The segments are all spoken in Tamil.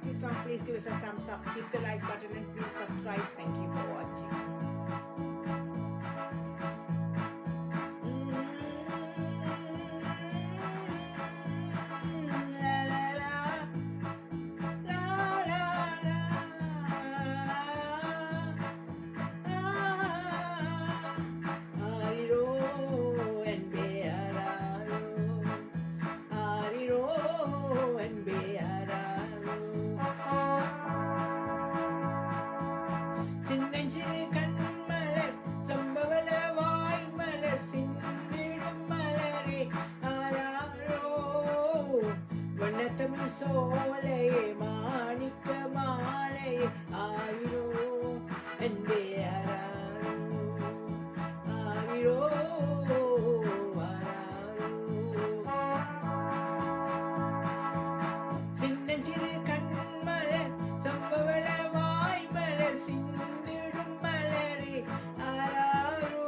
this song, please give us a thumbs up, hit the like button and please subscribe. Thank you for watching. சோலை மாணிக்க மாலை ஆயிரோ அன்பே ஆயிரோ சின்னஞ்சிறு கண்மலர் சம்பவள வாய்மலர் சிந்திடும் மலரே ஆராரோ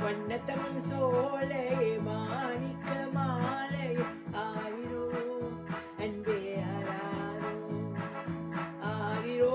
வண்ணத்தமிழ் சோலை மாணிக்க மாலை ஆயிரோ அன்பே ஆரிரோ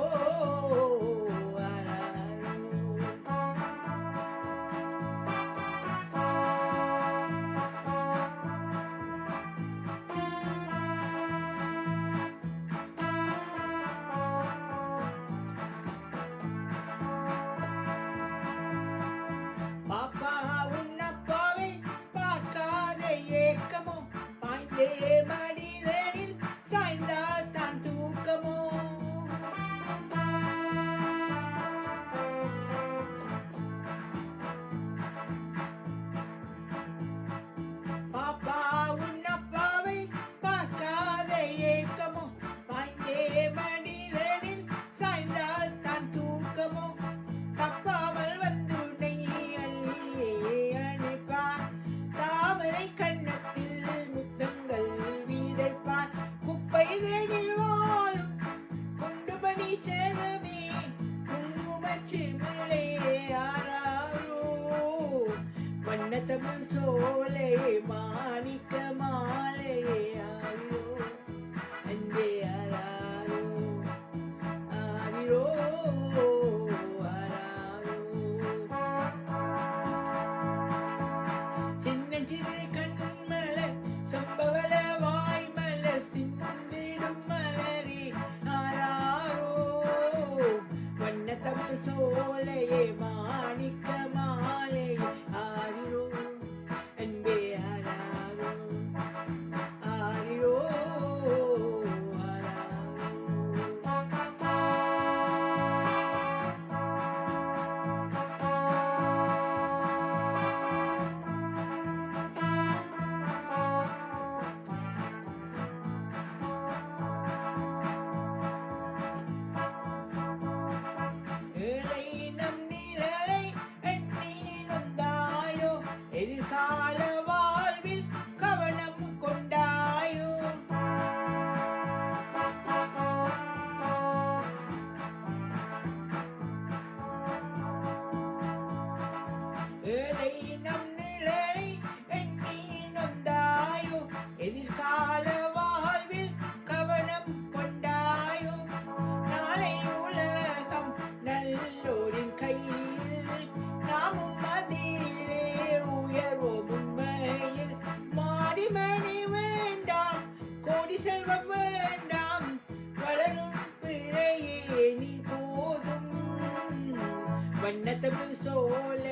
பாப்பா உன்னப்பாவை பார்க்காத ஏக்கமோ பாய்ந்தே மடிதனில் சாய்ந்தால் தான் தூக்கமோ பாப்பா உன்னப்பாவை பார்க்காத ஏக்கமோ பாய்ந்தே மடிதனில் சாய்ந்தால் தான் தூக்கமோ தப்பாமல் வந்து உன்னை அள்ளியே அணைப்பார் தாமரை கண்ணத்தில் முத்தங்கள் வீதைப்பார் குப்பை தேடில் வாழும் குண்டுமணி சேரமே குங்குமச்சிமிழே ஆராரோ வண்ணத்தமிழ் சோலை மாணிக்க மாலை ஆரோ அன்பே ஆராரோ ஆரிரோ சின்னஞ்சிறு கண்மலர் சம்பவள வாய்மலர் சிந்திடும் மலரே ஆராரோ வண்ணத்தமிழ் சோலையே மாணிக்க மாலை ஆரிரோ அன்பே ஆராரோ ஆரிரோ ஏழை நம் நிழலை எண்ணி நொந்தாயோ எதிர்கால வாழ்வில் கவனம் கொண்டாயோ ஏழை நம் நிழலை எண்ணி நொந்தாயோ எதிர்கால வாழ்வில் கவனம் கொண்டாயோ நாளை உலகம் நல்லோரின் கையில் நாமும் மதியிலே உயர்வோம் உண்மையில் மாடிமணி வேண்டாம் கோடி செல்வம் வேண்டாம் வளரும் பிறையே நீ போதும் வண்ணத்தமிழ் சோலை